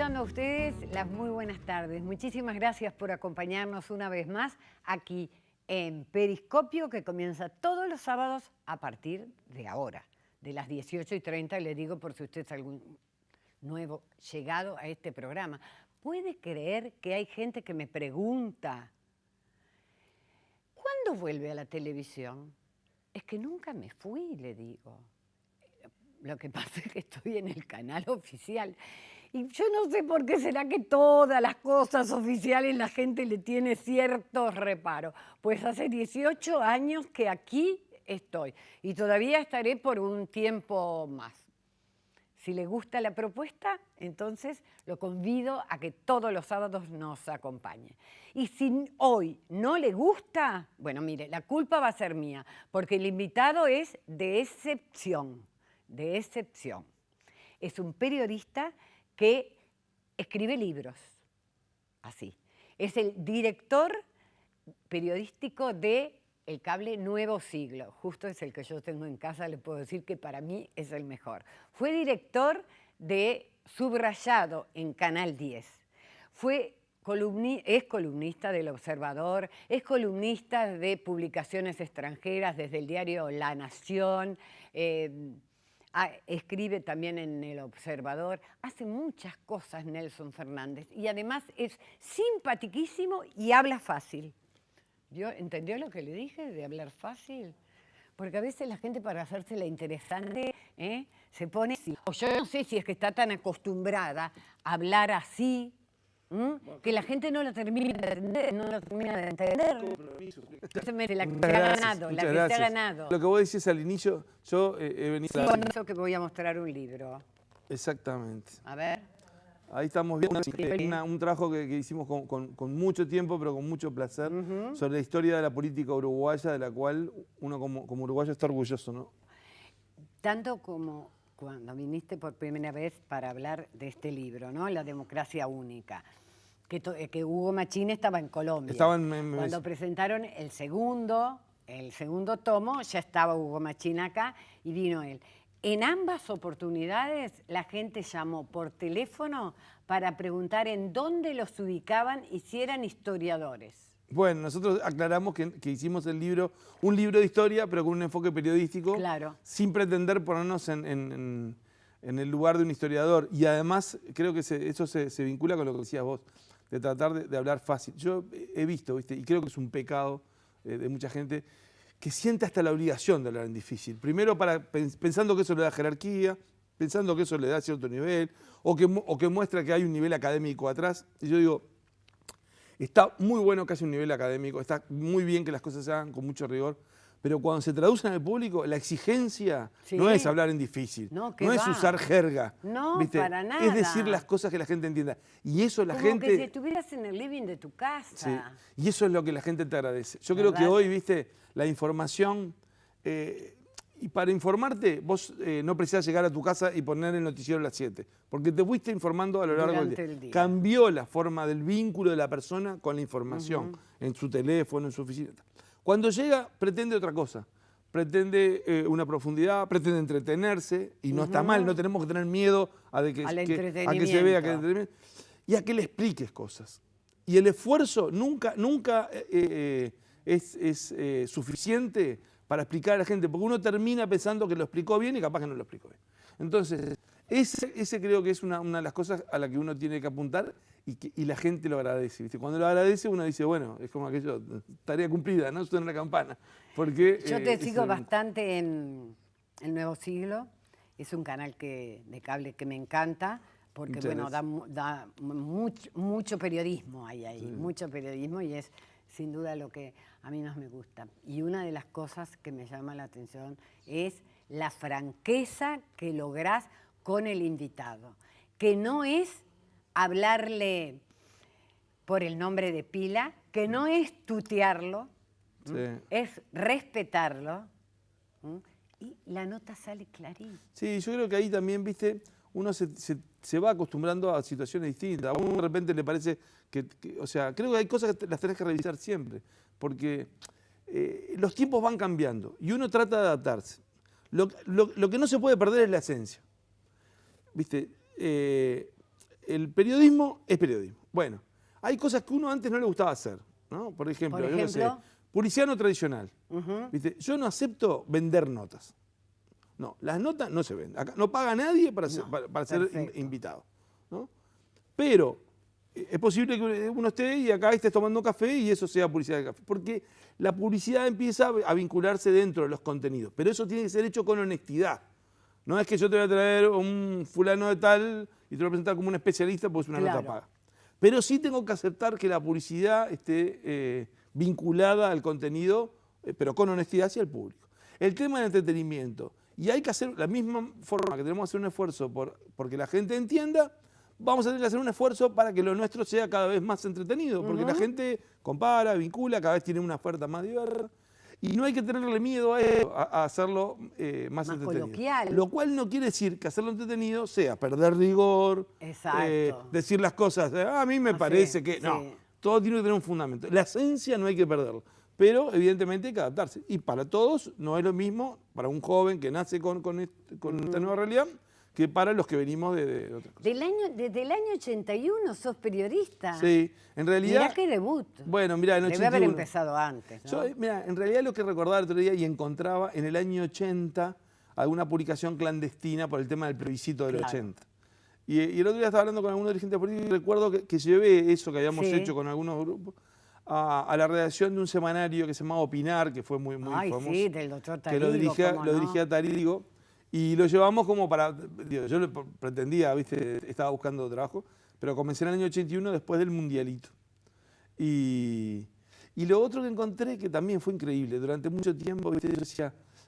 dando a ustedes las muy buenas tardes. Muchísimas gracias por acompañarnos una vez más aquí en Periscopio, que comienza todos los sábados a partir de ahora, de las 18:30, le digo por si usted es algún nuevo llegado a este programa. ¿Puede creer que hay gente que me pregunta, ¿cuándo vuelve a la televisión? Es que nunca me fui, le digo. Lo que pasa es que estoy en el canal oficial. Y yo no sé por qué será que todas las cosas oficiales la gente le tiene ciertos reparos. Pues hace 18 años que aquí estoy y todavía estaré por un tiempo más. Si le gusta la propuesta, entonces lo convido a que todos los sábados nos acompañe. Y si hoy no le gusta, bueno, mire, la culpa va a ser mía, porque el invitado es de excepción, de excepción. Es un periodista que escribe libros, así. Es el director periodístico de El Cable Nuevo Siglo, justo es el que yo tengo en casa, le puedo decir que para mí es el mejor. Fue director de Subrayado en Canal 10. Es columnista del Observador, es columnista de publicaciones extranjeras desde el diario La Nación, escribe también en El Observador, hace muchas cosas Nelson Fernández y además es simpaticísimo y habla fácil. ¿Entendió lo que le dije de hablar fácil? Porque a veces la gente para hacérsela interesante se pone así. O yo no sé si es que está tan acostumbrada a hablar así, que la gente no lo termina de entender. No lo termina de entender. La que se ha ganado, la que se ha ganado. Lo que vos decís al inicio, yo he venido... Sí, con eso que voy a mostrar un libro. Exactamente. A ver. Ahí estamos viendo un trabajo que hicimos con mucho tiempo, pero con mucho placer, sobre la historia de la política uruguaya, de la cual uno como uruguayo está orgulloso, ¿no? Tanto como cuando viniste por primera vez para hablar de este libro, ¿no? La democracia única. Que Hugo Machín estaba en Colombia. Cuando presentaron el segundo tomo, ya estaba Hugo Machín acá y vino él. En ambas oportunidades la gente llamó por teléfono para preguntar en dónde los ubicaban y si eran historiadores. Bueno, nosotros aclaramos que hicimos un libro de historia, pero con un enfoque periodístico, claro, sin pretender ponernos en el lugar de un historiador. Y además creo que eso se vincula con lo que decías vos, de tratar de hablar fácil. Yo he visto, ¿viste? Y creo que es un pecado de mucha gente, que siente hasta la obligación de hablar en difícil. Primero pensando que eso le da jerarquía, pensando que eso le da cierto nivel, o que muestra que hay un nivel académico atrás. Y yo digo, está muy bueno que haya un nivel académico, está muy bien que las cosas se hagan con mucho rigor, pero cuando se traduce en el público, la exigencia no es hablar en difícil, no es usar jerga. No, ¿viste? para nada. Es decir las cosas que la gente entienda. Y eso la gente... Como que si estuvieras en el living de tu casa. Sí. Y eso es lo que la gente te agradece. Yo creo que hoy, viste, la información... y para informarte, vos no precisás llegar a tu casa y poner el noticiero a las 7, porque te fuiste informando a lo largo del día. Cambió la forma del vínculo de la persona con la información, en su teléfono, en su oficina. Cuando llega, pretende otra cosa. Pretende una profundidad, pretende entretenerse, y no está mal, no tenemos que tener miedo a que se vea, y a que le expliques cosas. Y el esfuerzo nunca es suficiente para explicar a la gente, porque uno termina pensando que lo explicó bien y capaz que no lo explicó bien. Entonces, ese creo que es una de las cosas a la que uno tiene que apuntar y la gente lo agradece, ¿viste? Cuando lo agradece uno dice, bueno, es como aquello, tarea cumplida, ¿no? Suena la campana. Porque, yo te sigo bastante en El Nuevo Siglo, es un canal de cable que me encanta, porque bueno, da mucho periodismo ahí, sí. Mucho periodismo, y es sin duda lo que a mí más me gusta. Y una de las cosas que me llama la atención es la franqueza que lográs con el invitado, que no es hablarle por el nombre de pila, que no es tutearlo, es respetarlo, y la nota sale clarita. Sí, yo creo que ahí también, viste, uno se va acostumbrando a situaciones distintas. A uno de repente le parece o sea, creo que hay cosas que las tenés que revisar siempre, porque los tiempos van cambiando y uno trata de adaptarse. Lo que no se puede perder es la esencia. ¿Viste? el periodismo es periodismo. Bueno, hay cosas que uno antes no le gustaba hacer, ¿no? Por ejemplo, yo qué sé, publicidad tradicional. ¿Viste? Yo no acepto vender notas. No, las notas no se venden. Acá no paga nadie para ser invitado, ¿no? Pero es posible que uno esté y acá estés tomando café y eso sea publicidad de café. Porque la publicidad empieza a vincularse dentro de los contenidos. Pero eso tiene que ser hecho con honestidad. No es que yo te voy a traer un fulano de tal y te lo voy a presentar como un especialista porque es una nota paga. Pero sí tengo que aceptar que la publicidad esté vinculada al contenido, pero con honestidad hacia el público. El tema del entretenimiento. Y hay que hacer la misma forma que tenemos que hacer un esfuerzo porque la gente entienda, vamos a tener que hacer un esfuerzo para que lo nuestro sea cada vez más entretenido, porque la gente compara, vincula, cada vez tiene una oferta más diversa. Y no hay que tenerle miedo a eso, a hacerlo más entretenido. Coloquial. Lo cual no quiere decir que hacerlo entretenido sea perder rigor, decir las cosas, a mí me parece que... No, todo tiene que tener un fundamento. La esencia no hay que perderla. Pero evidentemente hay que adaptarse. Y para todos no es lo mismo, para un joven que nace con esta nueva realidad, que para los que venimos de otra cosa. Desde el año 81 sos periodista. Sí, en realidad... Mirá qué debut. Bueno, mirá, en el 81... Debe haber empezado antes, ¿no? Yo, mirá, en realidad lo que recordaba el otro día y encontraba en el año 80 alguna publicación clandestina por el tema del plebiscito del 80. Y el otro día estaba hablando con algunos dirigentes políticos y recuerdo que llevé eso que habíamos hecho con algunos grupos a la redacción de un semanario que se llamaba Opinar, que fue muy famoso. Sí, del doctor Tarigo. Que lo dirigía Tarigo. Y lo llevamos como para... Yo pretendía, ¿viste? Estaba buscando trabajo, pero comencé en el año 81 después del Mundialito. Y lo otro que encontré, que también fue increíble, durante mucho tiempo, ¿viste?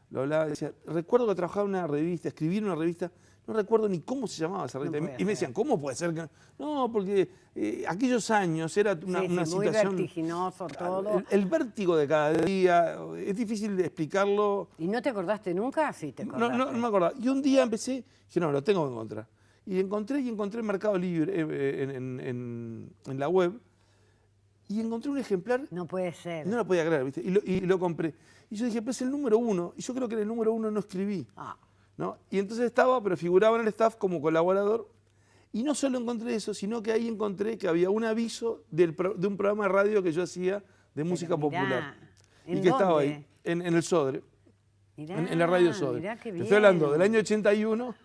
Yo decía, recuerdo que trabajaba en una revista, escribí en una revista, no recuerdo ni cómo se llamaba esa revista. Y me decían, ¿cómo puede ser que...? No, porque aquellos años era una situación... muy vertiginoso todo. El vértigo de cada día, es difícil de explicarlo. ¿Y no te acordaste nunca? Sí, te acordaste. No me acordaba. Y un día empecé, dije, no, lo tengo que encontrar. Y encontré Mercado Libre en la web, y encontré un ejemplar. No puede ser. No lo podía creer, ¿viste? Y lo compré. Y yo dije, pues el número 1, y yo creo que en el número 1 no escribí. ¿No? Y entonces pero figuraba en el staff como colaborador. Y no solo encontré eso, sino que ahí encontré que había un aviso de un programa de radio que yo hacía de música popular. ¿En que dónde? estaba ahí, en el Sodre. En la radio Sodre. Qué bien. Estoy hablando del año 81.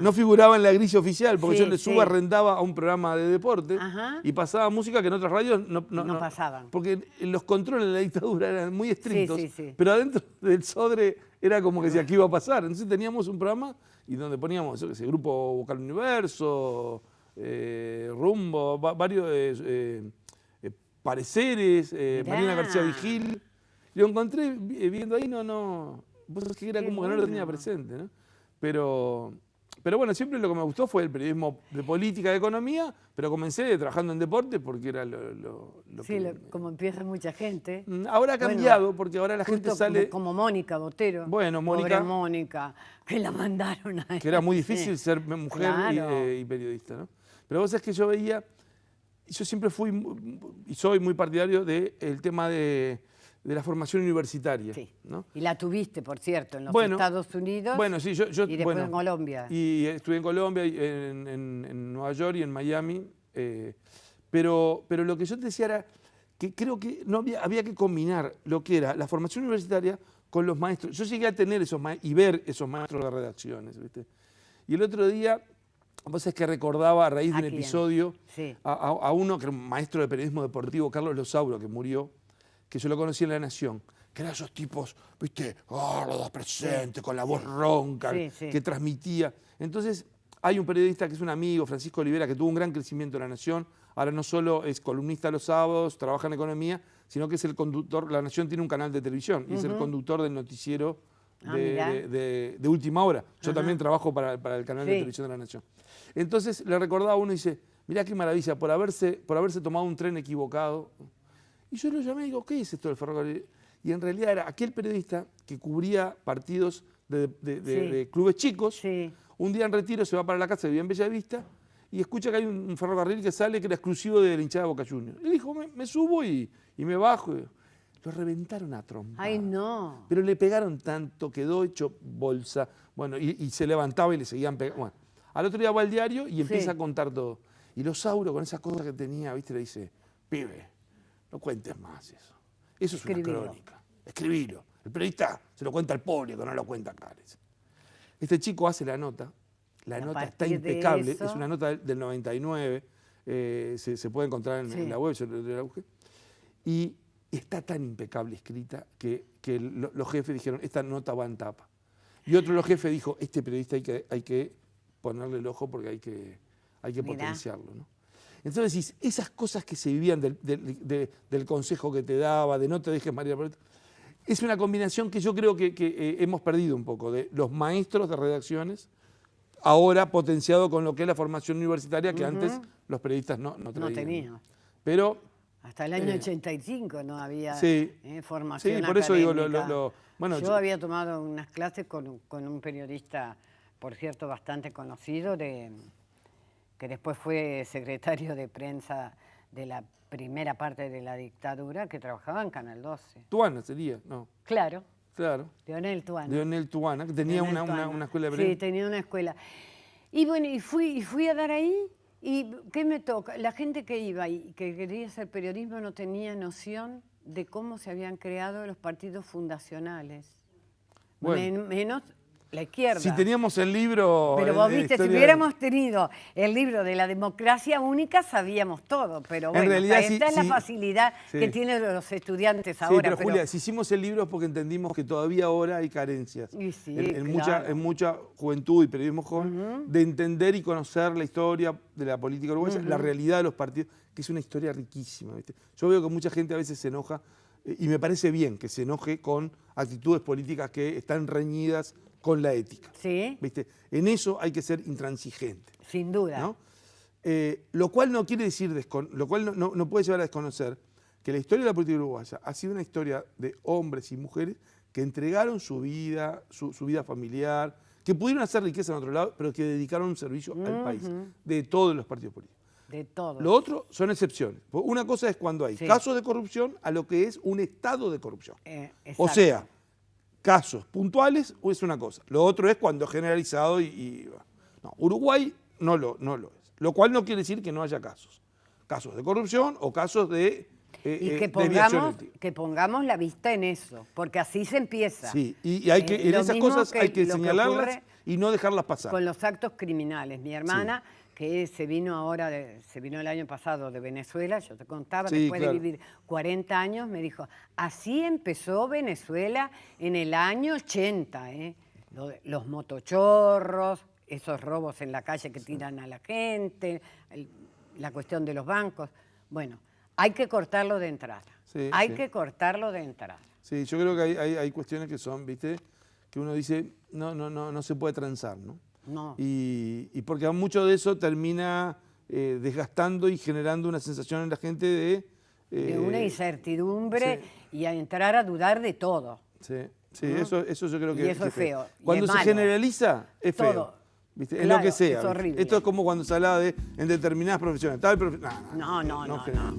No figuraba en la grilla oficial, porque yo le subarrendaba a un programa de deporte y pasaba música que en otras radios no pasaban. Porque los controles de la dictadura eran muy estrictos, pero adentro del Sodre era como que si aquí iba a pasar. Entonces teníamos un programa y donde poníamos, yo qué sé, Grupo Vocal Universo, Rumbo, varios pareceres, Marina García Vigil. Lo encontré viendo ahí, vos sabés que era como que no lo tenía presente, ¿no? Pero bueno, siempre lo que me gustó fue el periodismo de política, de economía, pero comencé trabajando en deporte porque era lo que... como empieza mucha gente. Ahora ha cambiado porque ahora la gente sale... Como Mónica Botero. Bueno, Mónica... Pobre Mónica, que la mandaron a... Que era muy difícil ser mujer y periodista, ¿no? Pero vos sabés que yo veía... Yo siempre fui y soy muy partidario del tema de la formación universitaria. ¿No? Y la tuviste, por cierto, en los Estados Unidos. Bueno, sí, y después en Colombia. Y estuve en Colombia, en Nueva York y en Miami. Pero lo que yo te decía era que creo que había que combinar lo que era la formación universitaria con los maestros. Yo llegué a tener y ver esos maestros de redacciones, ¿viste? Y el otro día, vos sabés que recordaba a raíz de un episodio a uno que era un maestro de periodismo deportivo, Carlos Losauro, que murió, que yo lo conocí en La Nación, que eran esos tipos, viste, gordos, presentes, con la voz ronca, que transmitía. Entonces, hay un periodista que es un amigo, Francisco Olivera, que tuvo un gran crecimiento en La Nación. Ahora no solo es columnista los sábados, trabaja en economía, sino que es el conductor. La Nación tiene un canal de televisión y es el conductor del noticiero de Última Hora. Yo también trabajo para el canal de televisión de La Nación. Entonces, le recordaba a uno y dice, mirá qué maravilla, por haberse tomado un tren equivocado. Y yo lo llamé y digo, ¿qué es esto del ferrocarril? Y en realidad era aquel periodista que cubría partidos de clubes chicos. Un día en retiro se va para la casa de Bella Vista y escucha que hay un ferrocarril que sale que era exclusivo de la hinchada de Boca Juniors. Y dijo, me subo y me bajo. Lo reventaron a trompa. ¡Ay, no! Pero le pegaron tanto, quedó hecho bolsa. Bueno, y se levantaba y le seguían pegando. Bueno, al otro día va al diario y empieza a contar todo. Y Losauro, con esas cosas que tenía, ¿viste? Le dice, pibe, no cuentes más eso. Eso es Escribilo. una crónica. Escribilo. El periodista se lo cuenta al público, no lo cuenta acá. Este chico hace la nota. La Y a nota está partir de impecable. eso- Es una nota del 99. Se puede encontrar en la web, yo la busqué. Y está tan impecable escrita que los jefes dijeron, esta nota va en tapa. Y otro de los jefes dijo, este periodista hay que ponerle el ojo porque hay que Mirá. potenciarlo, ¿no? Entonces decís, esas cosas que se vivían del consejo que te daba, de no te dejes María Loreto, es una combinación que yo creo que hemos perdido un poco, de los maestros de redacciones, ahora potenciado con lo que es la formación universitaria que antes los periodistas no traían. No tenía. Pero Hasta el año 85 no había sí, formación sí, por eso digo, académica. bueno, Yo había tomado unas clases con un periodista, por cierto, bastante conocido, que después fue secretario de prensa de la primera parte de la dictadura, que trabajaba en Canal 12. Tuana sería, no, Claro, claro. Leonel Tuana. Leonel Tuana, que tenía Leonel una Tuana. escuela de Sí, periodismo. tenía una escuela. Y bueno, y fui a dar ahí, y ¿qué me toca? La gente que iba y que quería hacer periodismo no tenía noción de cómo se habían creado los partidos fundacionales. Bueno. Menos la izquierda. Si teníamos el libro... Pero de vos viste, si historia hubiéramos tenido el libro de la democracia única, sabíamos todo. Pero bueno, realidad, esta es la sí. facilidad Sí. que tienen los estudiantes Sí, ahora. pero Julia, si hicimos el libro es porque entendimos que todavía ahora hay carencias Y sí, en claro. mucha juventud y periodismo joven de entender y conocer la historia de la política uruguaya, la realidad de los partidos, que es una historia riquísima, ¿viste? Yo veo que mucha gente a veces se enoja, y me parece bien que se enoje con actitudes políticas que están reñidas con la ética. Sí, ¿Viste? En eso hay que ser intransigente, sin duda. ¿no? Lo cual no quiere decir, lo cual no puede llevar a desconocer que la historia de la política uruguaya ha sido una historia de hombres y mujeres que entregaron su vida, su vida familiar, que pudieron hacer riqueza en otro lado, pero que dedicaron un servicio al país, de todos los partidos políticos. De todo. Lo otro son excepciones. Una cosa es cuando hay Sí. casos de corrupción a lo que es un estado de corrupción. O Exacto. sea, casos puntuales es una cosa. Lo otro es cuando es generalizado no, Uruguay no lo es. Lo cual no quiere decir que no haya casos. Casos de corrupción o casos de Y que desviación ética. pongamos la vista en eso, porque así se empieza. Sí, y hay que, en Lo esas mismo cosas hay que lo señalarlas ocurre y no dejarlas pasar. con los actos criminales. Mi hermana, que se vino el año pasado de Venezuela, yo te contaba, Sí, después claro. de vivir 40 años, me dijo, así empezó Venezuela en el año 80, los motochorros, esos robos en la calle que tiran a la gente, la cuestión de los bancos. Bueno, hay que cortarlo de entrada. Sí, Hay sí. que cortarlo de entrada. Sí, yo creo que hay cuestiones que son, ¿viste? Que uno dice, no se puede transar, ¿no? No. Y porque mucho de eso termina desgastando y generando una sensación en la gente De una incertidumbre y a entrar a dudar de todo. Sí, ¿no? eso yo creo Y que eso es feo, y Cuando es se malo. generaliza, es feo. Todo. ¿Viste? En Claro, lo que sea. es ¿viste? horrible. Esto es como cuando se hablaba de en determinadas profesiones. No. generaliza.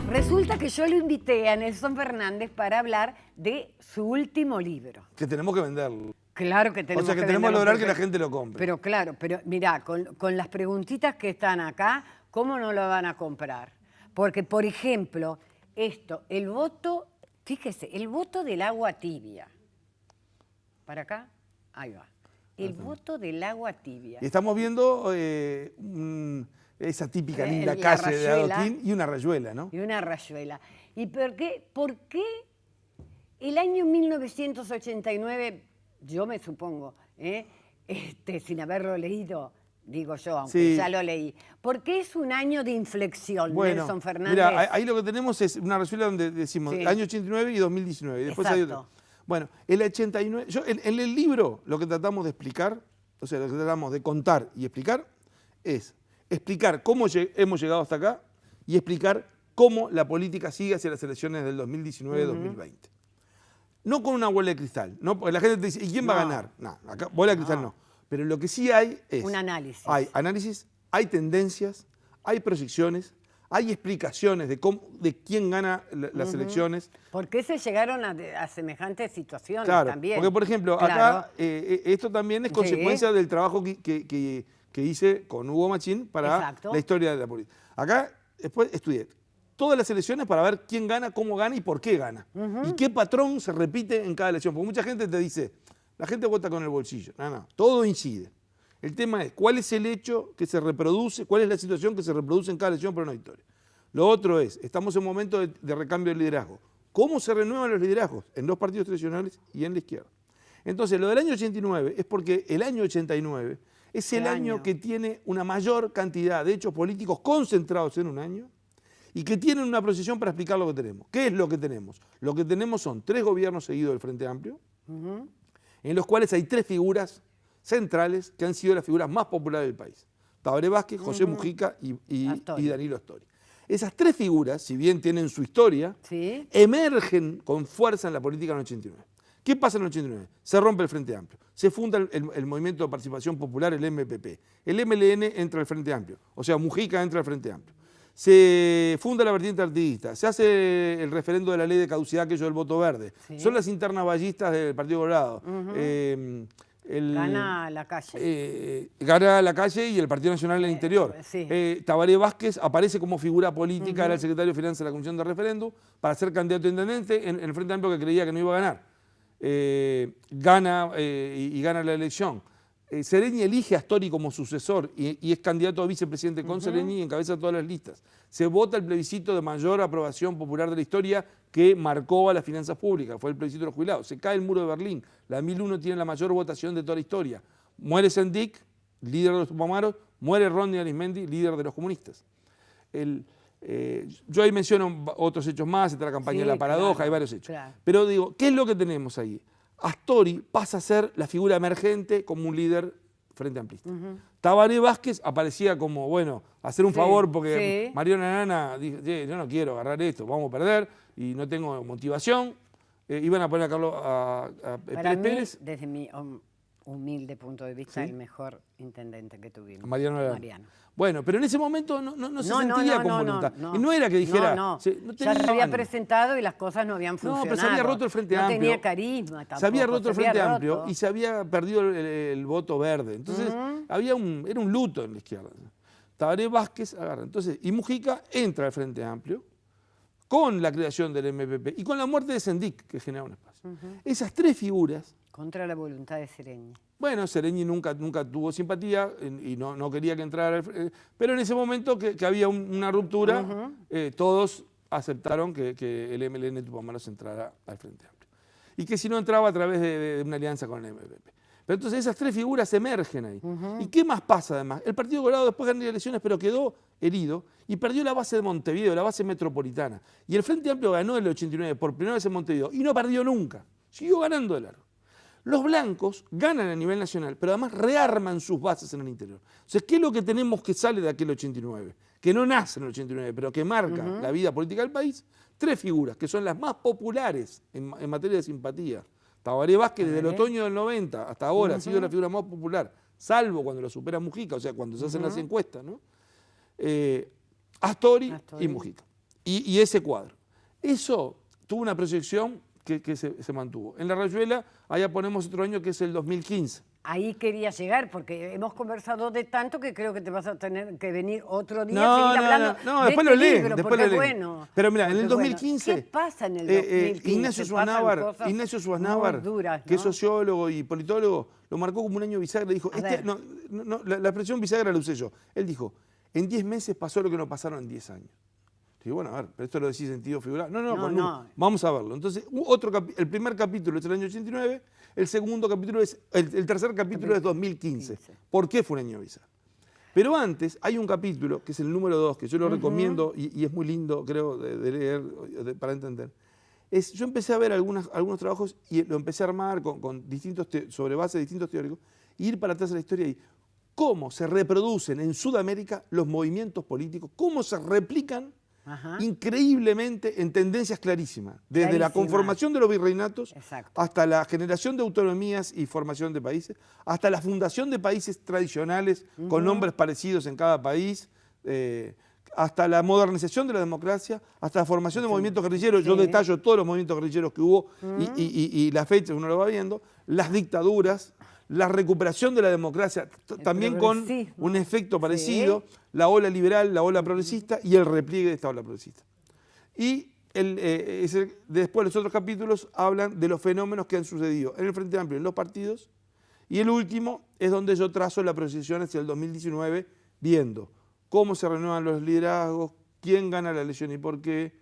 Resulta que yo lo invité a Nelson Fernández para hablar de su último libro. Que tenemos que venderlo. Claro que tenemos O sea, que que tenemos que venderlo lograr porque- que la gente lo compre. Pero claro, pero mirá, con las preguntitas que están acá, ¿cómo no lo van a comprar? Porque, por ejemplo, el voto, fíjese, el voto del agua tibia. ¿Para acá? Ahí va. El voto del agua tibia. Y estamos viendo esa típica linda La calle de rayuela. Adoquín y una rayuela, ¿no? Y una rayuela. ¿Y por qué el año 1989, yo me supongo, sin haberlo leído, digo yo, aunque Sí. ya lo leí, ¿por qué es un año de inflexión, Bueno, Nelson Fernández? mira, ahí lo que tenemos es una rayuela donde decimos Sí. año 89 y 2019. Y después hay Exacto. otro. Bueno, el 89, en el libro lo que tratamos de explicar, o sea, lo que tratamos de contar y explicar es explicar cómo hemos llegado hasta acá y explicar cómo la política sigue hacia las elecciones del 2019-2020. No con una bola de cristal, ¿no? Porque la gente te dice, ¿y quién va a ganar? No, acá bola de cristal no. Pero lo que sí hay es... Un análisis. Hay análisis, hay tendencias, hay proyecciones, hay explicaciones de quién gana las elecciones. ¿Por qué se llegaron a semejantes situaciones Claro, también? porque por ejemplo, acá esto también es consecuencia del trabajo que hice con Hugo Machín para la historia de la política. Acá después estudié todas las elecciones para ver quién gana, cómo gana y por qué gana. Y qué patrón se repite en cada elección. Porque mucha gente te dice, la gente vota con el bolsillo. No, todo incide. El tema es cuál es el hecho que se reproduce, cuál es la situación que se reproduce en cada elección por una victoria. Lo otro es, estamos en un momento de recambio de liderazgo. ¿Cómo se renuevan los liderazgos? En los partidos tradicionales y en la izquierda. Entonces, lo del año 89 es porque el año 89 es el año que tiene una mayor cantidad de hechos políticos concentrados en un año y que tienen una proyección para explicar lo que tenemos. ¿Qué es lo que tenemos? Lo que tenemos son 3 gobiernos seguidos del Frente Amplio, en los cuales hay 3 figuras centrales que han sido las figuras más populares del país. Tabaré Vázquez, José Mujica y Danilo Astori. Esas 3 figuras, si bien tienen su historia, emergen con fuerza en la política en el 89. ¿Qué pasa en el 89? Se rompe el Frente Amplio, se funda el Movimiento de Participación Popular, el MPP. El MLN entra al Frente Amplio, o sea, Mujica entra al Frente Amplio. Se funda la vertiente artiguista, se hace el referendo de la ley de caducidad, aquello del voto verde. Son las internas ballistas del Partido Colorado. Gana la calle. Gana la calle y el Partido Nacional en el interior. Tabaré Vázquez aparece como figura política, era el secretario de Finanzas de la Comisión de Referéndum, para ser candidato a intendente en el Frente Amplio que creía que no iba a ganar. Gana la elección. Sereni elige a Astori como sucesor y es candidato a vicepresidente con Sereni y encabeza todas las listas. Se vota el plebiscito de mayor aprobación popular de la historia que marcó a las finanzas públicas, fue el plebiscito de los jubilados. Se cae el muro de Berlín, la 1001 tiene la mayor votación de toda la historia. Muere Sendik, líder de los Tupamaros, muere Rodney Arismendi, líder de los comunistas. Yo ahí menciono otros hechos más, está la campaña de la paradoja, hay varios hechos. Pero digo, ¿qué es lo que tenemos ahí? Astori pasa a ser la figura emergente como un líder frente amplista. Tabaré Vázquez aparecía como, bueno, hacer un favor porque Mariana Nana dijo, yo no quiero agarrar esto, vamos a perder y no tengo motivación. Iban a poner a Carlos Pérez. Desde mi humilde punto de vista, el mejor intendente que tuvimos. Mariano. Bueno, pero en ese momento no se sentía con voluntad. Y no era que dijera... No ya se había presentado y las cosas no habían funcionado. No, pero se había roto el Frente Amplio. No tenía carisma tampoco. Se había roto el Frente Amplio y se había perdido el voto verde. Entonces, era un luto en la izquierda. Tabaré Vázquez agarra. Entonces, y Mujica entra al Frente Amplio con la creación del MPP y con la muerte de Sendik, que genera un espacio. Esas 3 figuras... Contra la voluntad de Sereni. Bueno, Sereni nunca tuvo simpatía y no quería que entrara, pero en ese momento que había una ruptura, todos aceptaron que el MLN Tupamaros entrara al Frente Amplio. Y que si no entraba a través de una alianza con el MPP. Pero entonces esas 3 figuras emergen ahí. ¿Y qué más pasa además? El Partido Colorado después ganó elecciones, pero quedó herido y perdió la base de Montevideo, la base metropolitana. Y el Frente Amplio ganó en el 89 por primera vez en Montevideo y no perdió nunca. Siguió ganando de largo. Los blancos ganan a nivel nacional, pero además rearman sus bases en el interior. Entonces, ¿qué es lo que tenemos que sale de aquel 89? Que no nace en el 89, pero que marca la vida política del país. 3 figuras que son las más populares en materia de simpatía. Tabaré Vázquez desde el otoño del 90 hasta ahora ha sido la figura más popular, salvo cuando lo supera Mujica, o sea, cuando se hacen las encuestas, ¿no? Astori y Mujica. Y ese cuadro. Eso tuvo una proyección que se mantuvo. En la Rayuela, allá ponemos otro año que es el 2015. Ahí quería llegar, porque hemos conversado de tanto que creo que te vas a tener que venir otro día No, después lo leen. Bueno, pero mira, en el 2015... ¿Qué pasa en el 2015? Ignacio Suaznávar, que es sociólogo y politólogo, lo marcó como un año bisagra. Dijo, la expresión bisagra la usé yo. Él dijo, en 10 meses pasó lo que no pasaron en 10 años. Digo, bueno, a ver, pero esto lo decís en sentido figurado. No. Vamos a verlo. Entonces, el primer capítulo es el año 89, el tercer capítulo es 2015. ¿Por qué fue un año bisagra? Pero antes hay un capítulo, que es el número 2, que yo lo recomiendo y es muy lindo, creo, de leer para entender. Yo empecé a ver algunos trabajos y lo empecé a armar sobre base de distintos teóricos, y ir para atrás a la historia y cómo se reproducen en Sudamérica los movimientos políticos, cómo se replican Ajá. increíblemente en tendencias clarísimas, desde la Clarísimas. conformación de los virreinatos Exacto. hasta la generación de autonomías y formación de países, hasta la fundación de países tradicionales con nombres parecidos en cada país, hasta la modernización de la democracia, hasta la formación de movimientos guerrilleros. Yo Sí. detallo todos los movimientos guerrilleros que hubo y las fechas uno lo va viendo, las dictaduras, la recuperación de la democracia, también con progresismo. un efecto parecido, la ola liberal, la ola progresista y el repliegue de esta ola progresista. Y después los otros capítulos hablan de los fenómenos que han sucedido en el Frente Amplio, en los partidos, y el último es donde yo trazo la proyección hacia el 2019, viendo cómo se renuevan los liderazgos, quién gana la elección y por qué,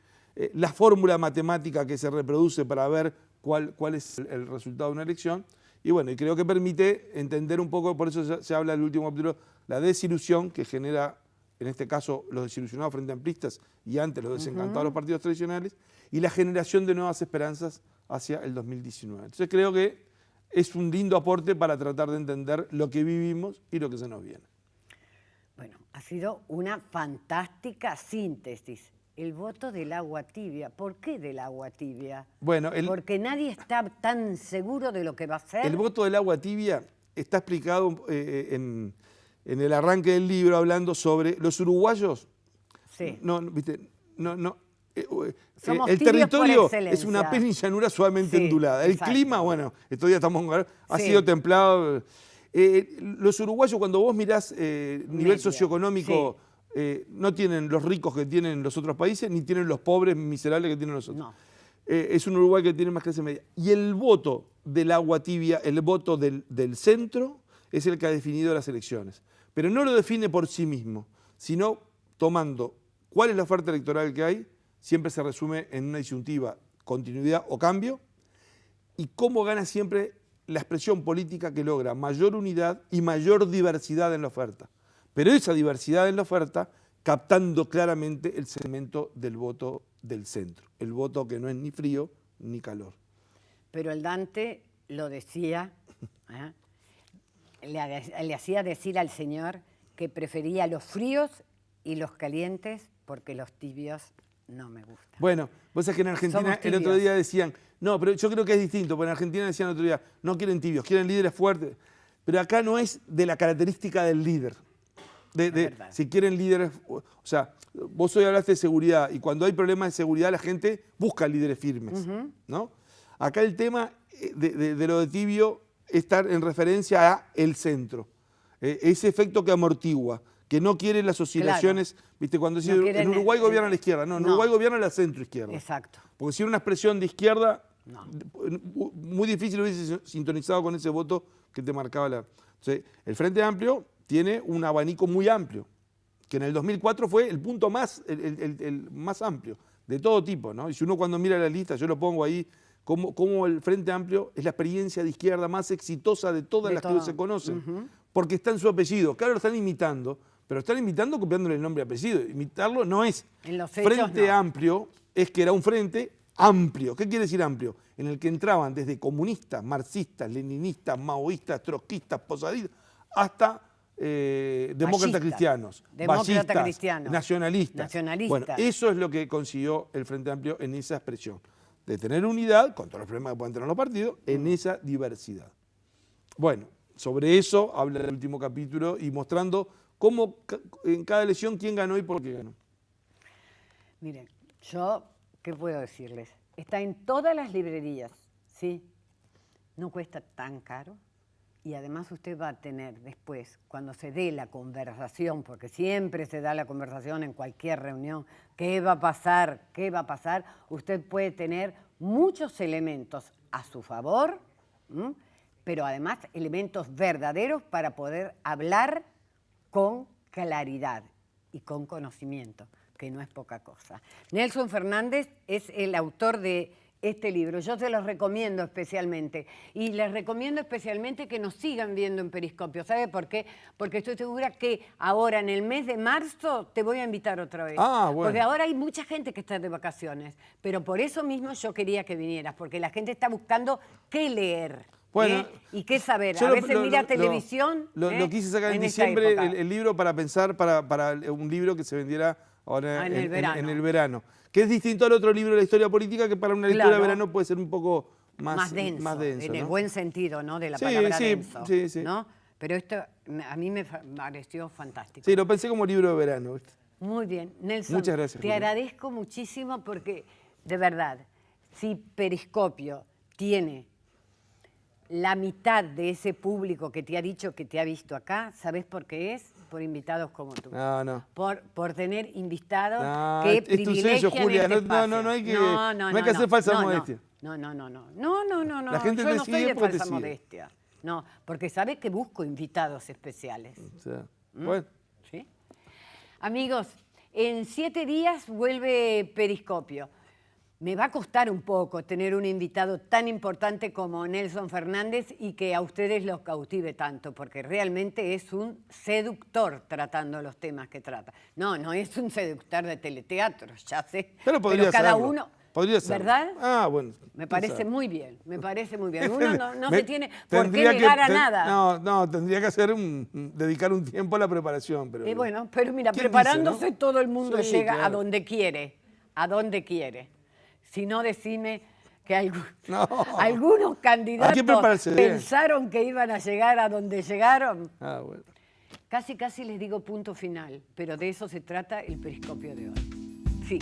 la fórmula matemática que se reproduce para ver cuál es el resultado de una elección. Y bueno, y creo que permite entender un poco, por eso se habla en el último capítulo, la desilusión que genera, en este caso, los desilusionados frente amplistas y antes los desencantados de los partidos tradicionales, y la generación de nuevas esperanzas hacia el 2019. Entonces creo que es un lindo aporte para tratar de entender lo que vivimos y lo que se nos viene. Bueno, ha sido una fantástica síntesis. El voto del agua tibia. ¿Por qué del agua tibia? Bueno, Porque nadie está tan seguro de lo que va a ser. el voto del agua tibia está explicado en el arranque del libro, hablando sobre los uruguayos. Sí. Somos El tibios territorio por excelencia. es una pena y llanura suavemente Sí, ondulada. El exacto. clima, bueno, estos días estamos en un lugar, ha Sí. sido templado. Los uruguayos, cuando vos mirás nivel Media, socioeconómico, no tienen los ricos que tienen los otros países, ni tienen los pobres miserables que tienen los otros. No. Es un Uruguay que tiene más clase media. Y el voto del agua tibia, el voto del centro, es el que ha definido las elecciones. Pero no lo define por sí mismo, sino tomando cuál es la oferta electoral que hay, siempre se resume en una disyuntiva, continuidad o cambio, y cómo gana siempre la expresión política que logra mayor unidad y mayor diversidad en la oferta. Pero esa diversidad en la oferta captando claramente el segmento del voto del centro, el voto que no es ni frío ni calor. Pero el Dante lo decía, le hacía decir al Señor que prefería los fríos y los calientes porque los tibios no me gustan. Bueno, vos sabés que en Argentina Somos el otro tibios. día decían, no, pero yo creo que es distinto, porque en Argentina decían el otro día, no quieren tibios, quieren líderes fuertes, pero acá no es de la característica del líder. verdad. Si quieren líderes, o sea, vos hoy hablaste de seguridad y cuando hay problemas de seguridad la gente busca líderes firmes, ¿no? Acá el tema de lo de tibio está en referencia a el centro, ese efecto que amortigua, que no quiere las oscilaciones, claro. ¿Viste? Cuando no quieren, en Uruguay gobierna la izquierda, no, en Uruguay gobierna la centroizquierda. Exacto. Porque si era una expresión de izquierda, no. Muy difícil hubiese sintonizado con ese voto que te marcaba la... Entonces, el Frente Amplio tiene un abanico muy amplio, que en el 2004 fue el punto más, el más amplio, de todo tipo, ¿no? Y si uno cuando mira la lista, yo lo pongo ahí, como el Frente Amplio es la experiencia de izquierda más exitosa de todas las que se conocen, porque está en su apellido. Claro, lo están imitando, pero están imitando copiándole el nombre y apellido. Imitarlo no es. En los hechos, Frente no. Amplio es que era un frente amplio. ¿Qué quiere decir amplio? En el que entraban desde comunistas, marxistas, leninistas, maoístas, trotskistas, posadistas, hasta demócratas cristianos, ballistas, nacionalistas. Bueno, eso es lo que consiguió el Frente Amplio en esa expresión, de tener unidad, con todos los problemas que pueden tener los partidos, en esa diversidad. Bueno, sobre eso habla el último capítulo y mostrando cómo en cada elección quién ganó y por qué ganó. Miren, yo, ¿qué puedo decirles? Está en todas las librerías, ¿sí? No cuesta tan caro. Y además usted va a tener después, cuando se dé la conversación, porque siempre se da la conversación en cualquier reunión, ¿qué va a pasar? ¿Qué va a pasar? Usted puede tener muchos elementos a su favor, pero además elementos verdaderos para poder hablar con claridad y con conocimiento, que no es poca cosa. Nelson Fernández es el autor de este libro. Yo se los recomiendo especialmente. Y les recomiendo especialmente que nos sigan viendo en Periscopio. ¿Sabe por qué? Porque estoy segura que ahora, en el mes de marzo, te voy a invitar otra vez. Ah, bueno. Porque ahora hay mucha gente que está de vacaciones. Pero por eso mismo yo quería que vinieras, porque la gente está buscando qué leer. Bueno, y qué saber. A veces mira televisión. Lo quise sacar en diciembre el libro para pensar para un libro que se vendiera ahora en el verano. en el verano. Que es distinto al otro libro de la historia política, que para una lectura de Claro. verano puede ser un poco Más denso, en el ¿no? buen sentido, ¿no? De la Sí, palabra sí, denso, sí, sí. ¿no? Pero esto a mí me pareció fantástico. Sí, lo pensé como libro de verano, ¿viste? Muy bien, Nelson. Muchas gracias, Te Julia. agradezco muchísimo porque, de verdad, si Periscopio tiene la mitad de ese público que te ha dicho que te ha visto acá, ¿sabés por qué es? Por invitados como tú. No. Por tener invitados No, que es tu sello, privilegian Julia. este No espacio. hay que hacer falsa modestia. No. La gente Yo te no sigue soy de porque te falsa sigue. modestia. No, porque sabes que busco invitados especiales. O sea, bueno. ¿Sí? Amigos, en 7 días vuelve Periscopio. Me va a costar un poco tener un invitado tan importante como Nelson Fernández y que a ustedes los cautive tanto, porque realmente es un seductor tratando los temas que trata. No es un seductor de teleteatro, ya sé. Pero podría cada serlo. uno, Podría serlo. ¿verdad? Ah, bueno. Me quién parece sabe. muy bien, me parece muy bien. Uno no Me- se tiene por qué tendría que- negar a ten- nada. No, tendría que hacer dedicar un tiempo a la preparación. Pero Bueno, pero mira, ¿quién preparándose dice, no? todo el mundo Sí, llega a claro. donde quiere, a donde quiere. Si no, decime que No. algunos candidatos Hay que prepararse bien. pensaron que iban a llegar a donde llegaron. Ah, bueno. Casi les digo punto final, pero de eso se trata el Periscopio de hoy. Sí.